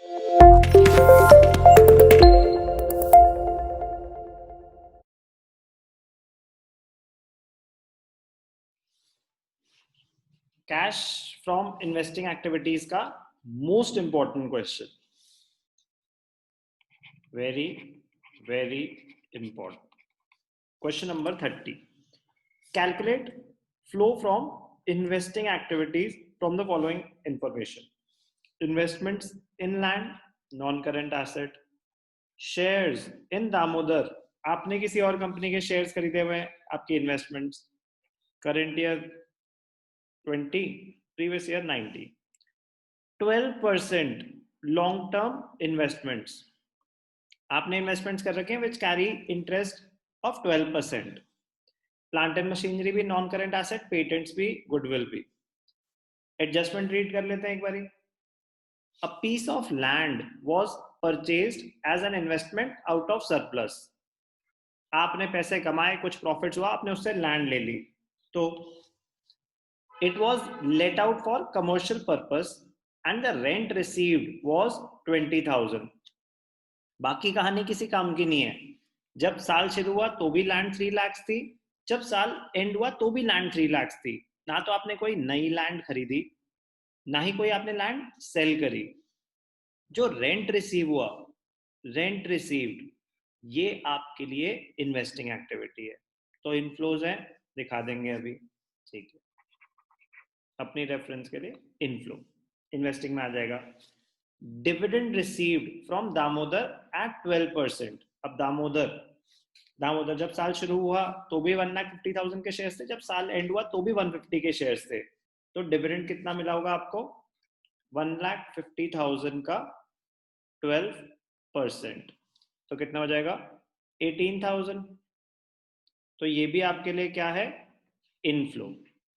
Cash from investing activities का most important question, very very important question number 30. Calculate flow from investing activities from the following information: investments in land, non-current asset, shares in Damodar, आपने किसी और company के shares खरीदे हुए हैं, आपकी investments, current year 20, previous year 90, 12% long term investments, आपने investments कर रखे हैं which carry interest of 12%, plant and machinery भी नॉन करंट एसेट, पेटेंट्स भी, गुडविल भी. एडजस्टमेंट रीड कर लेते हैं एक बारी. A piece of land was purchased as an investment out of surplus, आपने पैसे कमाए, कुछ प्रॉफिट्स हुआ, आपने उससे लैंड ले ली, तो it was let out for commercial purpose and the rent received was 20,000. बाकी कहानी किसी काम की नहीं है. जब साल शुरू हुआ तो भी लैंड 3 लाख थी, जब साल एंड हुआ तो भी लैंड 3 लाख थी. ना तो आपने कोई नई लैंड खरीदी, ना ही कोई आपने लैंड सेल करी. जो रेंट रिसीव हुआ, रेंट रिसीव्ड, ये आपके लिए इन्वेस्टिंग एक्टिविटी है. तो इनफ्लोज है, दिखा देंगे अभी, ठीक है, अपनी रेफरेंस के लिए. इनफ्लो इन्वेस्टिंग में आ जाएगा. Dividend received from Damodar at 12%. अब दामोदर जब साल शुरू हुआ तो भी 1,50,000 के शेयर्स थे, जब साल एंड हुआ तो भी 150 के शेयर्स थे. तो डिविडेंड कितना मिला होगा आपको? 1,50,000 का 12%, तो कितना हो जाएगा? 18,000. तो ये भी आपके लिए क्या है? Inflow.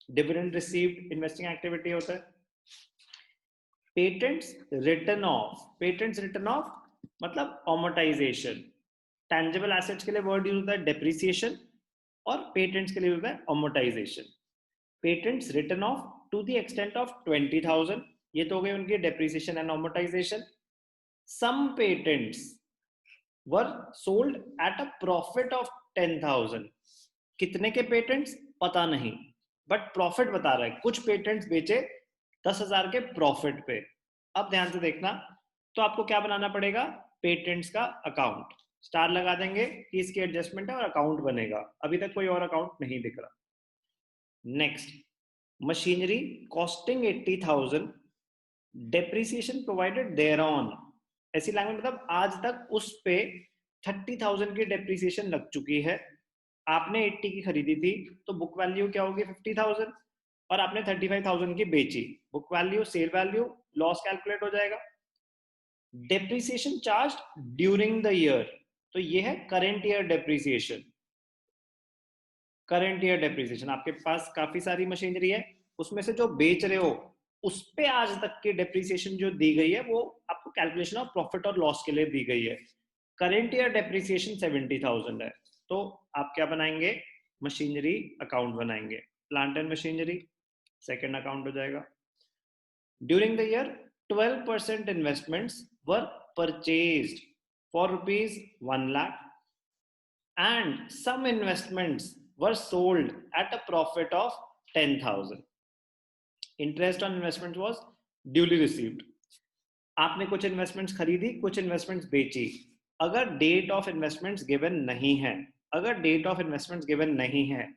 Dividend received investing activity होता है. पेटेंट्स रिटर्न ऑफ मतलब अमोर्टाइजेशन. टैंजिबल एसेट्स के लिए वर्ड यूज होता है डेप्रिसिएशन, और पेटेंट्स के लिए होता है amortisation. Patents written off to the extent of 20,000, ये तो हो गई उनकी depreciation and amortisation. Some patents were sold at a profit of 10,000. कितने के पेटेंट्स पता नहीं, बट प्रॉफिट बता रहा है, कुछ पेटेंट्स बेचे 10,000 के प्रॉफिट पे. अब ध्यान से देखना, तो आपको क्या बनाना पड़ेगा? पेटेंट्स का अकाउंट, स्टार लगा देंगे कि इसकी एडजस्टमेंट है और अकाउंट बनेगा. अभी तक कोई और अकाउंट नहीं दिख रहा. Next, machinery costing 80,000, depreciation provided thereon. ऐसी लैंग्वेज मतलब आज तक उस पे 30,000 की डेप्रिसिएशन लग चुकी है. आपने 80 की खरीदी थी, तो बुक वैल्यू क्या होगी? 50,000, और आपने 35,000 की बेची. Book value, sale value, loss calculate हो जाएगा. Depreciation charge during the year, तो ये है current year depreciation. Current year depreciation, आपके पास काफी सारी मशीनरी है, उसमें से जो बेच रहे हो उस पे आज तक की डेप्रिसिएशन जो दी गई है वो आपको कैलकुलेशन ऑफ प्रॉफिट और लॉस के लिए दी गई है. करंट ईयर डेप्रिसिएशन 70,000 है, तो आप क्या बनाएंगे? मशीनरी अकाउंट बनाएंगे. Plant and machinery second account हो जाएगा. During the year 12% investments were purchased for rupees 1 lakh and some investments were sold at a profit of 10,000. Interest on investment was duly received. आपने कुछ इन्वेस्टमेंट्स खरीदी, कुछ investments बेची. अगर date of investments given नहीं है,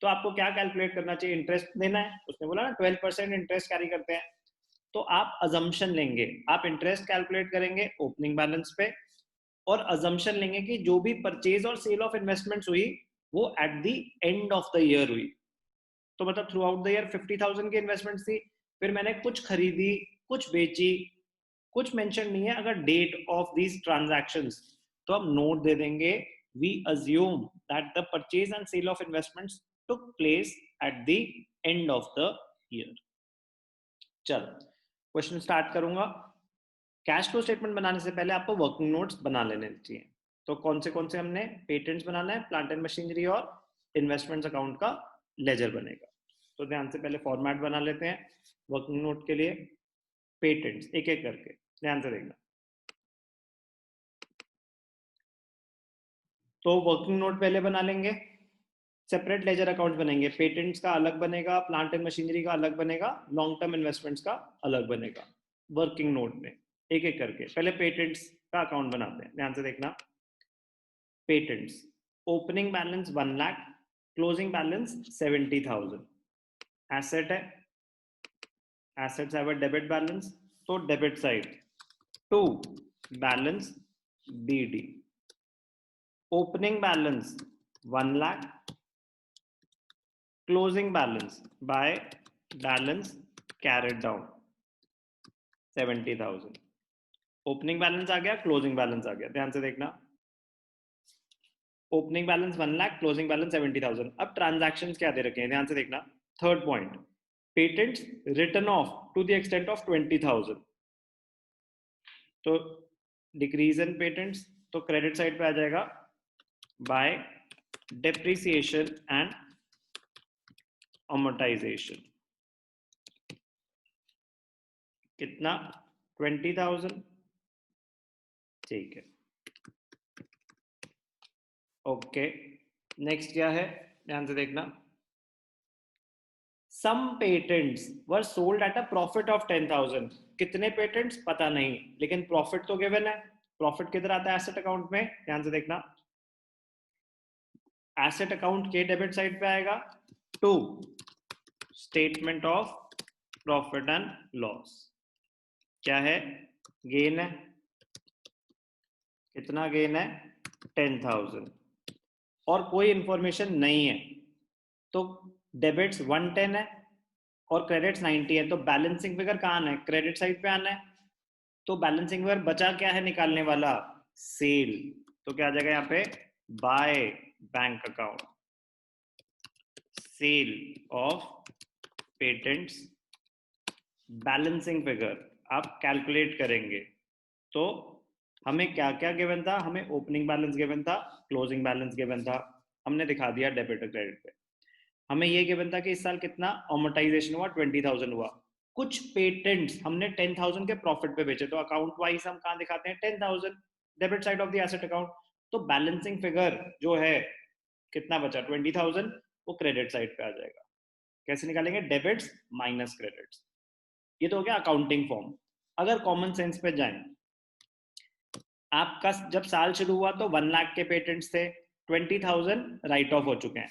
तो आपको क्या कैलकुलेट करना चाहिए? इंटरेस्ट देना है. उसने बोला ना 12% इंटरेस्ट कैरी करते हैं, तो आप अजम्पशन लेंगे, आप इंटरेस्ट कैलकुलेट करेंगे ओपनिंग बैलेंस पे, और अजम्पशन लेंगे कि जो भी परचेज और सेल ऑफ इन्वेस्टमेंट्स हुई वो eight the end of the year हुई. तो मतलब थ्रू आउट द ईयर 50,000 की इन्वेस्टमेंट थी, फिर मैंने कुछ खरीदी, कुछ बेची, कुछ मेंशन नहीं है. अगर डेट ऑफ दीज ट्रांजैक्शंस, तो हम नोट दे देंगे, we assume that the purchase and sale of investments took place at the end of the year. चलो क्वेश्चन स्टार्ट करूंगा. कैश फ्लो स्टेटमेंट बनाने से पहले आपको वर्किंग नोट्स बना लेने चाहिए. तो कौन से हमने पेटेंट्स बनाना है, प्लांट एंड मशीनरी और इन्वेस्टमेंट्स अकाउंट का लेजर बनेगा. तो ध्यान से पहले फॉर्मेट बना लेते हैं वर्किंग नोट के लिए. पेटेंट्स एक एक करके. ध्यान से देखना। तो वर्किंग नोट पहले बना लेंगे, सेपरेट लेजर अकाउंट बनेंगे, पेटेंट्स का अलग बनेगा, प्लांट एंड मशीनरी का अलग बनेगा, लॉन्ग टर्म इन्वेस्टमेंट्स का अलग बनेगा वर्किंग नोट में, एक एक करके। पहले पेटेंट्स का अकाउंट बनाते हैं, ध्यान से देखना। Patents, opening balance 1 lakh, closing balance 70,000। Asset है, assets have a debit balance, तो debit side to balance BD, opening balance 1 lakh, closing balance by balance carried down 70,000। Opening balance आ गया, क्लोजिंग बैलेंस आ गया, ध्यान से देखना। Opening balance 1 lakh, closing balance 70,000। अब ट्रांजैक्शन क्या दे रखे हैं, ध्यान से देखना। Third point, patents written off to the extent of 20,000, तो डिक्रीज इन पेटेंट्स, तो क्रेडिट साइड पे आ जाएगा बाय डेप्रिसिएशन एंड अमोर्टाइजेशन। कितना? 20,000। ठीक है, ओके। नेक्स्ट क्या है, ध्यान से देखना। Some patents were sold at a profit of 10,000। कितने पेटेंट्स पता नहीं, लेकिन प्रॉफिट तो गिवन है। प्रॉफिट किधर आता है? एसेट अकाउंट में, ध्यान से देखना। एसेट अकाउंट के डेबिट साइड पे आएगा to statement of profit and loss. क्या है? गेन है। कितना गेन है? 10,000। और कोई इंफॉर्मेशन नहीं है, तो डेबिट्स 110 है और क्रेडिट्स 90 है, तो बैलेंसिंग फिगर कहाँ आना है? क्रेडिट साइड पे आना है। तो बैलेंसिंग फिगर बचा क्या है निकालने वाला? सेल। तो क्या आ जाएगा यहाँ पे? By bank account, sale of patents. Balancing figure आप कैलकुलेट करेंगे तो हमें क्या क्या गिवन था? हमें ओपनिंग बैलेंस गिवन था, क्लोजिंग बैलेंस गिवन था, हमने दिखा दिया डेबिट और क्रेडिट पे। हमें ये गिवन था कि इस साल कितना अमोर्टाइजेशन हुआ? 20,000 हुआ। कुछ पेटेंट्स हमने 10,000 के प्रॉफिट पे बेचे, तो अकाउंट वाइज हम कहाँ दिखाते हैं? 10,000, debit side of the asset account. तो बैलेंसिंग फिगर जो है कितना बचा? 20,000, वो क्रेडिट साइड पे आ जाएगा। कैसे निकालेंगे? Debits minus credits. ये तो हो गया अकाउंटिंग फॉर्म। अगर कॉमन सेंस पे जाएं, आपका जब साल शुरू हुआ तो 1 लाख के पेटेंट्स थे, 20,000 राइट ऑफ हो चुके हैं,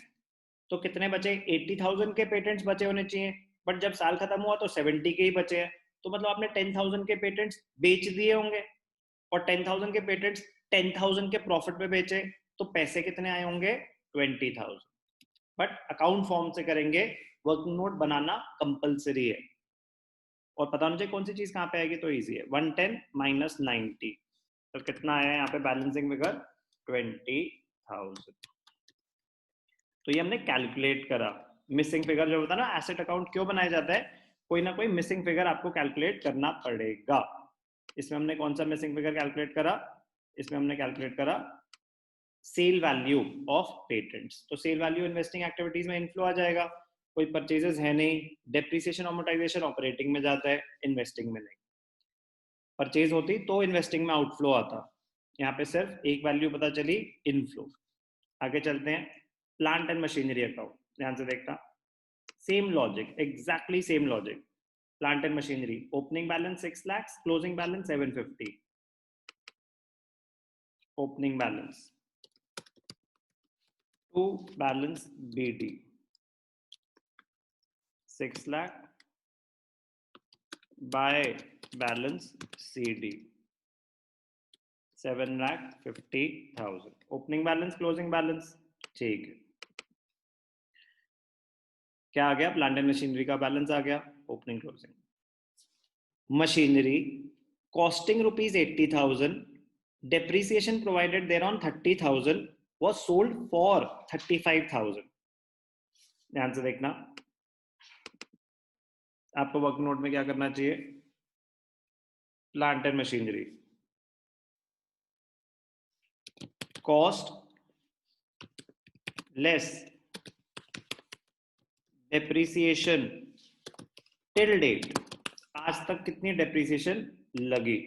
तो कितने बचे? 80,000 के पेटेंट्स बचे होने चाहिए, बट जब साल खत्म हुआ तो 70 के ही बचे हैं। तो मतलब आपने 10,000 के पेटेंट्स बेच दिए होंगे, और 10,000 के पेटेंट्स 10,000 के प्रॉफिट पे बेचे, तो पैसे कितने आए होंगे? 20,000। बट अकाउंट फॉर्म से करेंगे, वर्किंग नोट बनाना कंपलसरी है, और पता होना चाहिए कौन सी चीज कहाँ पे आएगी, तो ईजी है। 110 माइनस 90, तो कितना आया यहाँ पे बैलेंसिंग फिगर? 20,000। तो ये हमने कैलकुलेट करा। मिसिंग फिगर जो होता है ना, एसेट अकाउंट क्यों बनाया जाता है? कोई ना कोई मिसिंग फिगर आपको कैलकुलेट करना पड़ेगा। इसमें हमने कौन सा मिसिंग फिगर कैलकुलेट करा? इसमें हमने कैलकुलेट करा सेल वैल्यू ऑफ पेटेंट्स। तो सेल वैल्यू इन्वेस्टिंग एक्टिविटीज में इनफ्लो आ जाएगा, कोई परचेजेस है नहीं, डेप्रिसिएशन अमोर्टाइजेशन ऑपरेटिंग में जाता है, इन्वेस्टिंग में नहीं। परचेज होती तो इन्वेस्टिंग में आउटफ्लो आता, यहाँ पे सिर्फ एक वैल्यू पता चली, इनफ्लो। आगे चलते हैं, प्लांट एंड मशीनरी अकाउंट, ध्यान से देखना। Same logic, exactly same logic. Plant and machinery, opening balance 6 lakhs, closing balance 750। Opening balance to balance BD 6 lakh by balance CD 7,50,000। Opening balance, closing balance, ठीक है। क्या आ गया? प्लांट एंड मशीनरी का balance आ गया, opening closing. Machinery costing rupees 80,000, depreciation provided thereon 30,000, was sold for 35,000। ध्यान से देखना, आपको वर्क नोट में क्या करना चाहिए? Plant and machinery cost less depreciation till date. आज तक कितनी डेप्रिसिएशन लगी?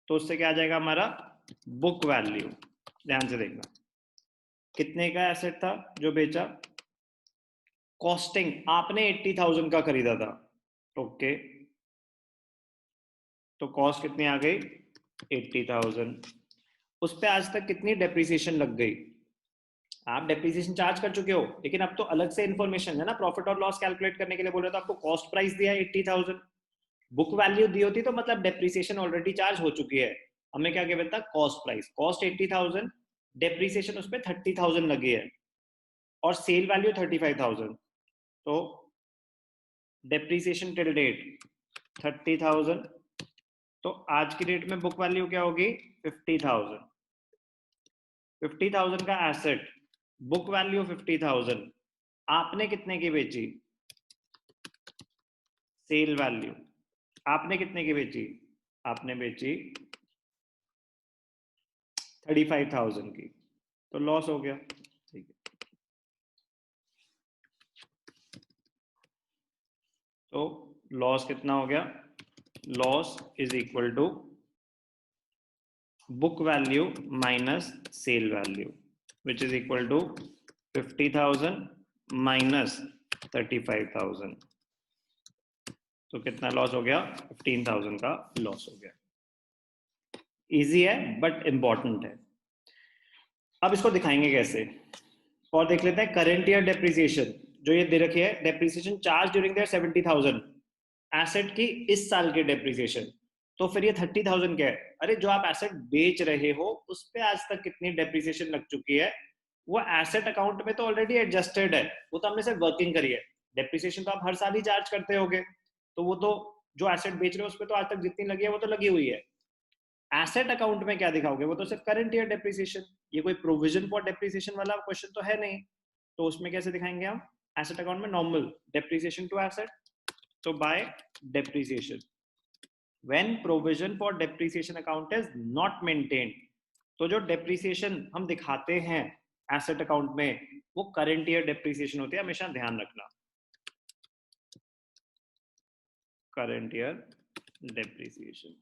तो उससे क्या आ जाएगा हमारा बुक वैल्यू। ध्यान से देखना, कितने का एसेट था जो बेचा, कॉस्टिंग आपने 80,000 का खरीदा था, ओके, तो कॉस्ट कितनी आ गई 80,000। उस पे आज तक कितनी डेप्रिसिएशन लग गई, आप डेप्रिसिएशन चार्ज कर चुके हो, लेकिन अब तो अलग से इन्फॉर्मेशन है ना, प्रॉफिट और लॉस कैलकुलेट करने के लिए बोल रहे, तो आपको कॉस्ट प्राइस दिया है 80,000, बुक वैल्यू दी होती तो मतलब डेप्रिसिएशन ऑलरेडी चार्ज हो चुकी है, हमें क्या गिवन था कॉस्ट प्राइस, कॉस्ट 80,000, डेप्रिसिएशन उस पर 30,000 लगी है और सेल वैल्यू 35,000, तो डेप्रिसिएशन टिल डेट 30,000, तो आज की डेट में बुक वैल्यू क्या होगी 50,000। 50,000 का एसेट, बुक वैल्यू 50,000, आपने कितने की बेची, सेल वैल्यू, आपने कितने की बेची, आपने बेची 35,000 की, तो लॉस हो गया, ठीक है। तो लॉस कितना हो गया, loss is equal to book value minus sale value, which is equal to 50,000 minus 35,000, तो कितना लॉस हो गया 15,000 का लॉस हो गया। इजी है बट इंपॉर्टेंट है। अब इसको दिखाएंगे कैसे, और देख लेते हैं करंट ईयर डेप्रिसिएशन जो ये दे रखी है, depreciation charge during their 70,000, asset की इस साल की डेप्रिसिएशन, तो फिर ये 30,000 क्या है, अरे जो आप एसेट बेच रहे हो उस पे आज तक कितनी डेप्रिसिएशन लग चुकी है, वो एसेट अकाउंट में तो ऑलरेडी एडजस्टेड है, वो तो हमने सिर्फ वर्किंग करी है, डेप्रिसिएशन तो आप हर साल ही चार्ज करते होगे, तो वो तो जो एसेट बेच रहे हो उस पर तो आज तक जितनी लगी है वो तो लगी हुई है। एसेट अकाउंट में क्या दिखाओगे, वो तो सिर्फ करंट ईयर डेप्रिसिएशन, ये कोई प्रोविजन फॉर डेप्रिसिएशन वाला क्वेश्चन तो है नहीं, तो उसमें कैसे दिखाएंगे हम, एसेट अकाउंट में नॉर्मल डेप्रिसिएशन टू एसेट, तो bye depreciation, when provision for depreciation account is not maintained, तो जो डेप्रिसिएशन हम दिखाते हैं एसेट अकाउंट में वो करंट ईयर डेप्रिसिएशन होती है, हमेशा ध्यान रखना, current year depreciation,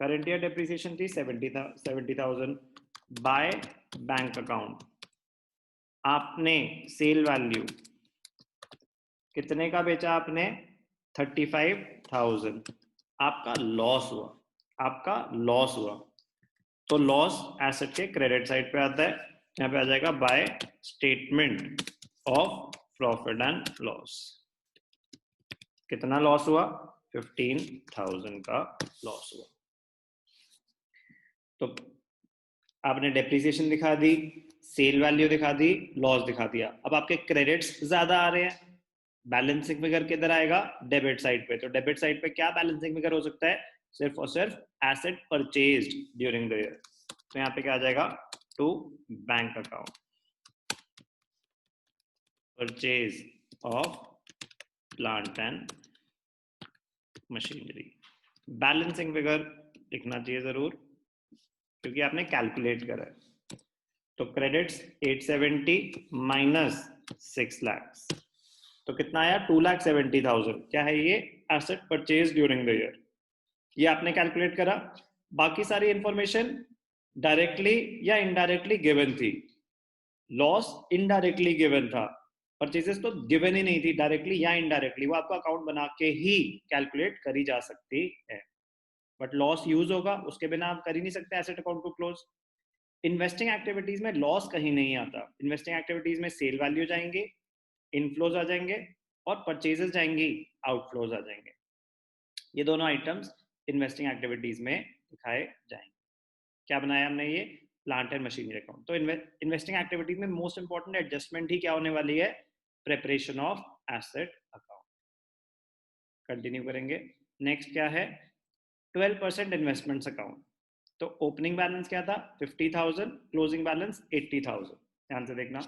current year depreciation थी 70,000 बाय बैंक अकाउंट, आपने सेल वैल्यू कितने का बेचा, आपने 35,000, आपका लॉस हुआ, आपका लॉस हुआ, तो लॉस एसेट के क्रेडिट साइड पे आता है, यहाँ पे आ जाएगा by statement of profit and loss, कितना लॉस हुआ 15,000 का लॉस हुआ, तो आपने डेप्रिसिएशन दिखा दी, सेल वैल्यू दिखा दी, लॉस दिखा दिया, अब आपके क्रेडिट्स ज्यादा आ रहे हैं, बैलेंसिंग फिगर किधर आएगा डेबिट साइड पे, तो डेबिट साइड पे क्या बैलेंसिंग फिगर हो सकता है, सिर्फ और सिर्फ asset purchased during the year, तो यहाँ पे क्या आ जाएगा to bank account, purchase of plant and machinery, balancing figure लिखना चाहिए जरूर क्योंकि आपने कैलकुलेट करा है, तो क्रेडिट्स 870 माइनस 6 लाख, तो कितना आया 2,70,000, क्या है ये, asset purchase during the year, ये आपने कैलकुलेट करा, बाकी सारी इंफॉर्मेशन डायरेक्टली या इनडायरेक्टली गिवन थी, लॉस इनडायरेक्टली गिवन था, परचेजेस तो गिवन ही नहीं थी, डायरेक्टली या इनडायरेक्टली वो आपको अकाउंट बना के ही कैलकुलेट करी जा सकती है, बट लॉस यूज होगा, उसके बिना आप कर ही नहीं सकते एसेट अकाउंट को क्लोज। इन्वेस्टिंग एक्टिविटीज में लॉस कहीं नहीं आता, इन्वेस्टिंग एक्टिविटीज में सेल वैल्यू जाएंगे, इनफ्लोज आ जाएंगे और परचेजेस जाएंगी, आउटफ्लोज आ जाएंगे, ये दोनों आइटम्स इन्वेस्टिंग एक्टिविटीज में दिखाए जाएंगे। क्या बनाया हमने ये प्लांट एंड मशीनरी अकाउंट, तो इन्वेस्टिंग एक्टिविटीज में मोस्ट इंपॉर्टेंट एडजस्टमेंट ही क्या होने वाली है, preparation of asset account. Continue करेंगे, नेक्स्ट क्या है 12% इन्वेस्टमेंट्स अकाउंट, तो ओपनिंग बैलेंस क्या था 50,000, क्लोजिंग बैलेंस 80,000, ध्यान से देखना,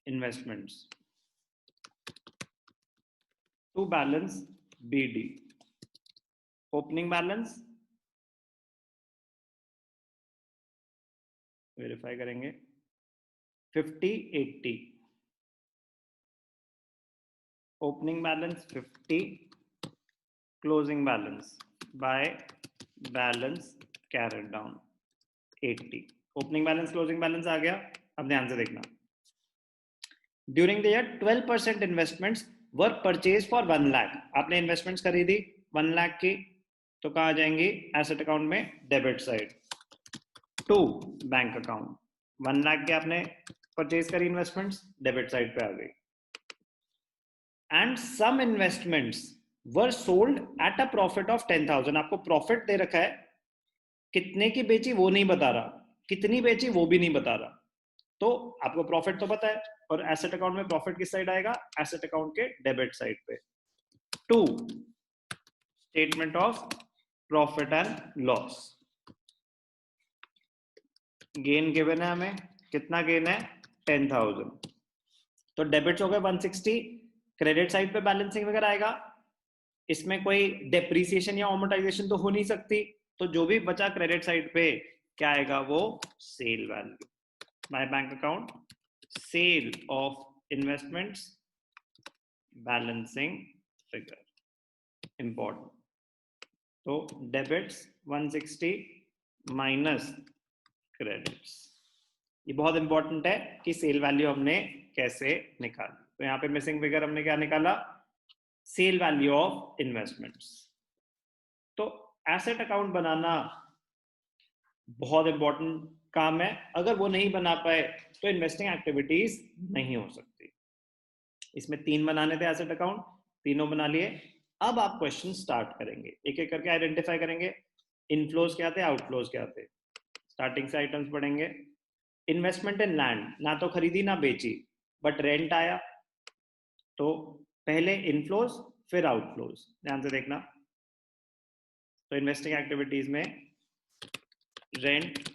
investments to balance BD, opening balance verify करेंगे 50-80, opening balance 50, closing balance by balance carried down 80। Opening balance closing balance आ गया। अब ध्यान से देखना, during the year 12% investments were purchase for 1 lakh. आपने इन्वेस्टमेंट्स खरीदी 1 लाख की, तो कहाँ आ जाएंगी? एसेट अकाउंट में debit side to bank account. 1 lakh के आपने परचेज करी इन्वेस्टमेंट्स, डेबिट साइड पे आ गई। And some investments were sold at a profit of 10,000। आपको प्रॉफिट दे रखा है, कितने की बेची वो नहीं बता रहा, कितनी बेची वो भी नहीं बता रहा। तो आपको प्रॉफिट तो पता है, और एसेट अकाउंट में प्रॉफिट किस साइड आएगा? एसेट अकाउंट के डेबिट साइड पे। To statement of profit and loss. Gain given है हमें, कितना गेन है? 10,000। तो डेबिट्स हो गए 160, क्रेडिट साइड पे बैलेंसिंग वगैरह आएगा, इसमें कोई डेप्रीसिएशन या अमोर्टाइजेशन तो हो नहीं सकती, तो जो भी बचा क्रेडिट साइड पे क्या आएगा? वो sale value by bank account, sale of investments, balancing figure, important. तो डेबिट्स 160 माइनस क्रेडिट्स। ये बहुत इंपॉर्टेंट है कि सेल वैल्यू हमने कैसे निकाली। तो यहाँ पे मिसिंग फिगर हमने क्या निकाला? Sale value of investments. तो एसेट अकाउंट बनाना बहुत इंपॉर्टेंट काम है, अगर वो नहीं बना पाए तो इन्वेस्टिंग एक्टिविटीज नहीं हो सकती। इसमें 3 बनाने थे एसेट अकाउंट, तीनों बना लिए। अब आप क्वेश्चन स्टार्ट करेंगे, एक एक करके आइडेंटिफाई करेंगे, इनफ्लोज क्या थे, आउटफ्लोज क्या थे। स्टार्टिंग से आइटम्स पढ़ेंगे। इन्वेस्टमेंट इन लैंड, ना तो खरीदी ना बेची, बट रेंट आया, तो पहले इनफ्लोज फिर आउटफ्लोज। ध्यान से देखना, तो इन्वेस्टिंग एक्टिविटीज में rent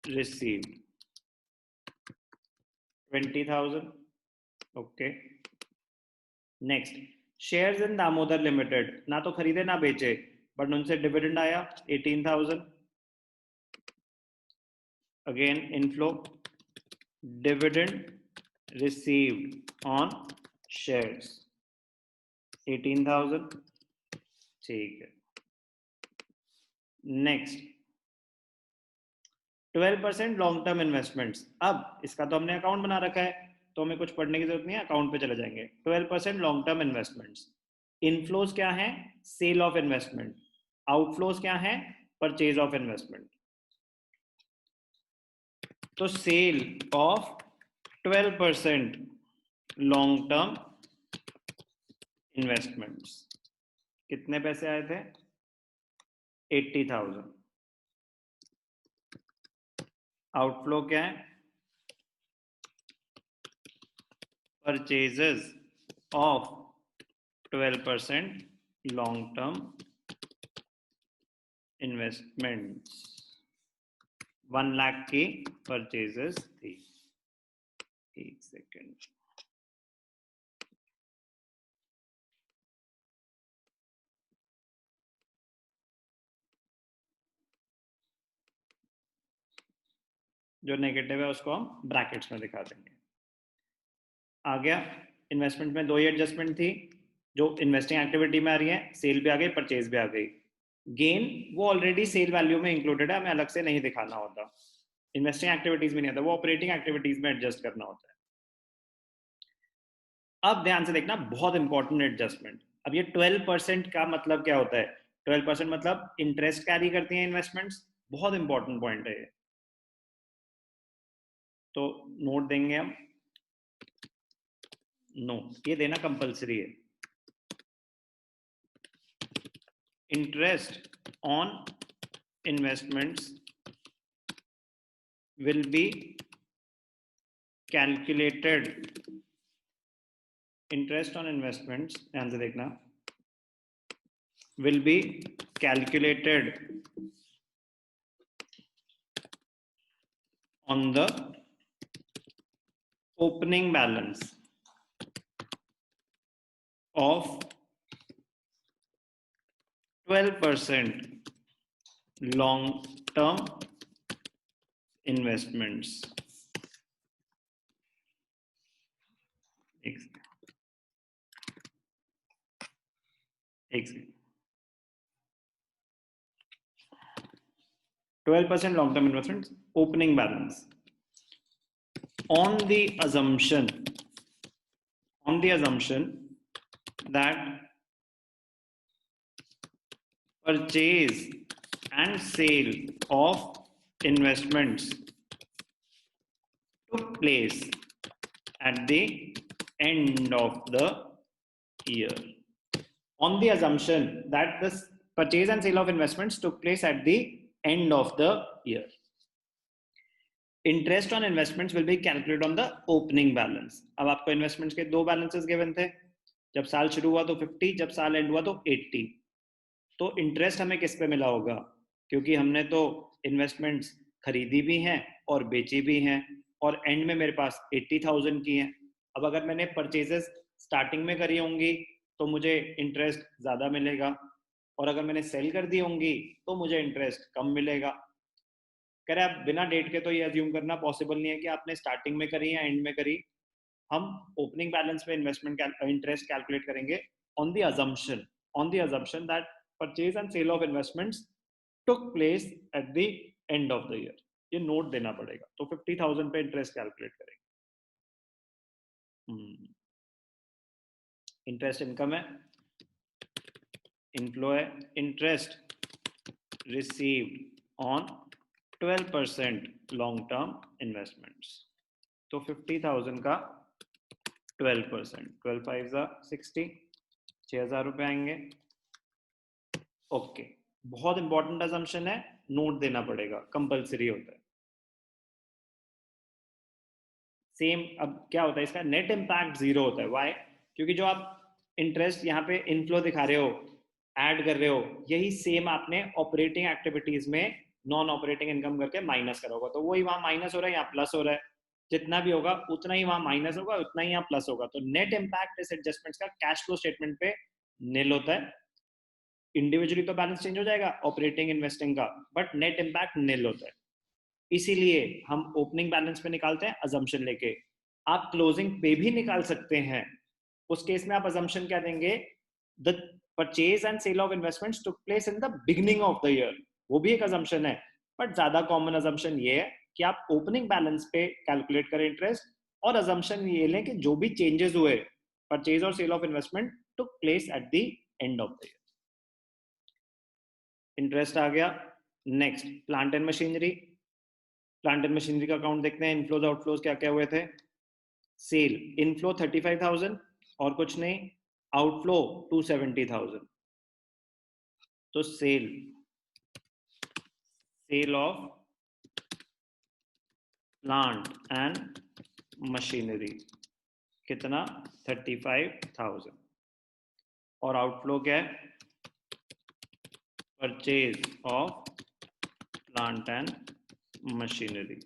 receive 20,000, okay. Next, shares in Damodar limited, ना तो खरीदे ना बेचे, बट उनसे डिविडेंड आया 18,000, again inflow, dividend received on shares 18,000, ठीक है। Next, 12% long term investments. अब इसका तो हमने अकाउंट बना रखा है, तो हमें कुछ पढ़ने की जरूरत नहीं है, अकाउंट पे चले जाएंगे। 12% लॉन्ग टर्म इन्वेस्टमेंट्स। इनफ्लोज क्या है? Sale of investment. आउटफ्लोज क्या है? Purchase of investment. तो sale of 12% long term investments, कितने पैसे आए थे? 80,000। आउटफ्लो क्या है? Purchases of 12% long term investments. 1 lakh की परचेजेस थी। एक सेकेंड, जो नेगेटिव है उसको हम ब्रैकेट्स में दिखा देंगे। आ गया। इन्वेस्टमेंट में 2 ही एडजस्टमेंट थी, जो इन्वेस्टिंग एक्टिविटी में आ रही है, सेल भी आ गई, परचेज भी आ गई। गेन वो ऑलरेडी सेल वैल्यू में इंक्लूडेड है, हमें अलग से नहीं दिखाना होता। इन्वेस्टिंग एक्टिविटीज में नहीं आता, वो ऑपरेटिंग एक्टिविटीज में एडजस्ट करना होता है। अब ध्यान से देखना, बहुत इंपॉर्टेंट एडजस्टमेंट। अब ये 12% का मतलब क्या होता है? 12% मतलब इंटरेस्ट कैरी करती हैं इन्वेस्टमेंट्स, बहुत इंपॉर्टेंट पॉइंट है ये, तो नोट देंगे हम। नो, ये देना कंपलसरी है। Interest on investments will be calculated, interest on investments, ध्यान से देखना, will be calculated on the opening balance of 12% long term investments। एक second, 12% long term investments, opening balance. On the assumption that purchase and sale of investments took place at the end of the year. On the assumption that this purchase and sale of investments took place at the end of the year. Interest on investments will be calculated on the opening balance. अब आपको investments के दो balances given थे. जब साल शुरू हुआ तो 50, जब साल end हुआ तो 80. तो interest हमें किस पे मिला होगा? क्योंकि हमने तो investments खरीदी भी हैं और बेची भी हैं और end में मेरे पास 80,000 की हैं. अब अगर मैंने purchases starting में करी होंगी तो मुझे interest ज़्यादा मिलेगा और अगर मैंने sell कर दी होंगी तो मुझे interest कम मिलेगा. कह रहे आप बिना डेट के तो ये अज्यूम करना पॉसिबल नहीं है कि आपने स्टार्टिंग में करी या एंड में करी. हम ओपनिंग बैलेंस पे इन्वेस्टमेंट इंटरेस्ट कैलकुलेट करेंगे on the assumption that purchase and sale of investments took place at the end of the year. ये नोट देना पड़ेगा. तो 50,000 पे इंटरेस्ट कैलकुलेट करेंगे. इंटरेस्ट इनकम है, इनफ्लो है, interest received on 12% long term investments. तो 50,000 का 12%, 12 5 60, 6,000 रुपए आएंगे. ओके, बहुत इंपॉर्टेंट असम्पशन है, नोट देना पड़ेगा, कंपलसरी होता है. सेम अब क्या होता है इसका नेट इम्पैक्ट जीरो होता है. व्हाई? क्योंकि जो आप इंटरेस्ट यहाँ पे इनफ्लो दिखा रहे हो, ऐड कर रहे हो, यही सेम आपने ऑपरेटिंग एक्टिविटीज में नॉन ऑपरेटिंग इनकम करके माइनस करा होगा. तो वही वहां माइनस हो रहा है, यहाँ प्लस हो रहा है. जितना भी होगा उतना ही वहां माइनस होगा, उतना ही यहाँ प्लस होगा. तो नेट इम्पैक्ट इस एडजस्टमेंट्स का कैश फ्लो स्टेटमेंट पे नील होता है. इंडिविजुअली तो बैलेंस चेंज हो जाएगा ऑपरेटिंग इन्वेस्टिंग का, बट नेट इम्पैक्ट नील होता है. इसीलिए हम ओपनिंग बैलेंस पे निकालते हैं अजम्पशन लेके. आप क्लोजिंग पे भी निकाल सकते हैं. उस केस में आप अजम्पशन क्या देंगे? The purchase and sale of investments took place in the beginning of the year. वो भी एक अजम्पशन है, बट ज्यादा कॉमन अजम्पशन ये है कि आप ओपनिंग बैलेंस पे कैलकुलेट करें इंटरेस्ट, और अजम्पशन ये लें कि जो भी चेंजेस हुए परचेज और sale of investment took place at the end of the year. Interest आ गया. Next, plant and machinery. Plant and machinery का अकाउंट देखते हैं. इनफ्लोज आउटफ्लोज क्या क्या हुए थे. सेल इनफ्लो 35,000 और कुछ नहीं, आउटफ्लो 270,000. तो sale of plant and machinery कितना? 35,000. और आउटफ्लो क्या है? Purchase of plant and machinery.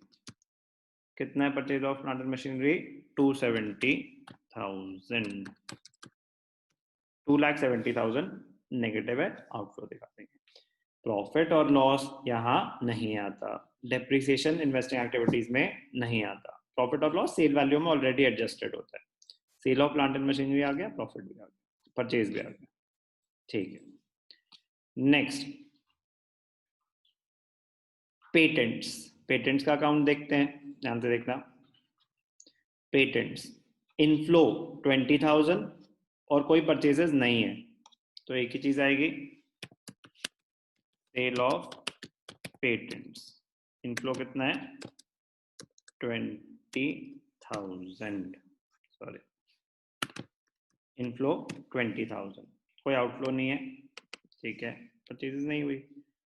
कितना है purchase of plant and machinery? 270,000. 2,70,000 negative है, आउटफ्लो दिखा देंगे. प्रॉफिट और लॉस यहाँ नहीं आता. डेप्रिसिएशन इन्वेस्टिंग एक्टिविटीज में नहीं आता. प्रॉफिट और लॉस सेल वैल्यू में ऑलरेडी एडजस्टेड होता है. Sale of plant and machinery आ गया, प्रॉफिट भी आ गया, परचेज भी आ गया. ठीक है. Next, patents. पेटेंट्स का अकाउंट देखते हैं, ध्यान से देखना. पेटेंट्स इनफ्लो 20,000 और कोई परचेजेस नहीं है, तो एक ही चीज आएगी, सेल ऑफ पेटेंट्स. इनफ्लो कितना है? 20,000. Sorry, inflow 20,000. कोई आउटफ्लो नहीं है. ठीक है, परचेजेस नहीं हुई.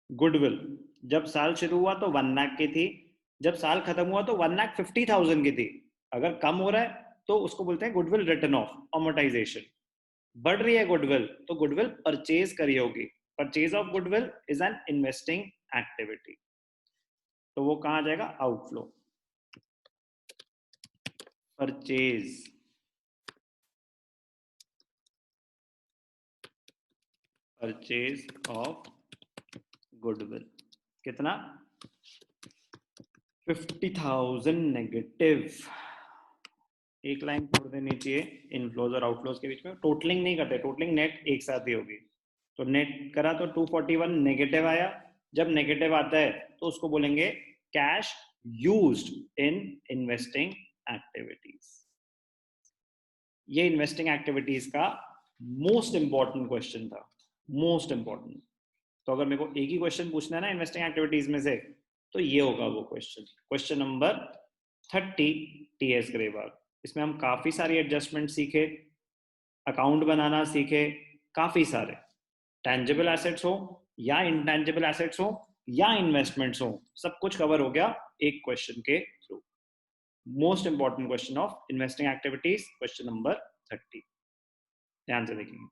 गुडविल जब साल शुरू हुआ तो 1 लाख की थी, जब साल खत्म हुआ तो 1,50,000 की थी. अगर कम हो रहा है तो उसको बोलते हैं गुडविल रिटर्न ऑफ, अमोर्टाइजेशन. बढ़ रही है गुडविल तो गुडविल परचेज करी होगी. Purchase of goodwill is an investing activity, तो वो कहां जाएगा? आउटफ्लो. परचेज ऑफ गुडविल कितना? 50,000 नेगेटिव. एक लाइन छोड़ देनी चाहिए इनफ्लोज और आउटफ्लोज के बीच में. टोटलिंग नहीं करते, टोटलिंग नेट एक साथ ही होगी. तो नेट करा तो 241 नेगेटिव आया, जब नेगेटिव आता है तो उसको बोलेंगे cash used in investing activities. ये इन्वेस्टिंग एक्टिविटीज का मोस्ट इंपॉर्टेंट क्वेश्चन था, मोस्ट इंपॉर्टेंट। तो अगर मेरे को एक ही क्वेश्चन पूछना है ना इन्वेस्टिंग एक्टिविटीज में से, तो ये होगा वो क्वेश्चन, क्वेश्चन नंबर 30 टीएस ग्रेबर। इसमें हम काफी सारी एडजस्टमेंट सीखे, अकाउंट बनाना सीखे, काफी सारे टेंजिबल एसेट्स हो या इनटेंजिबल एसेट्स हो या इन्वेस्टमेंट्स हो, सब कुछ कवर हो गया एक क्वेश्चन के through. Most important question of investing activities, question number 30। ध्यान से देखेंगे।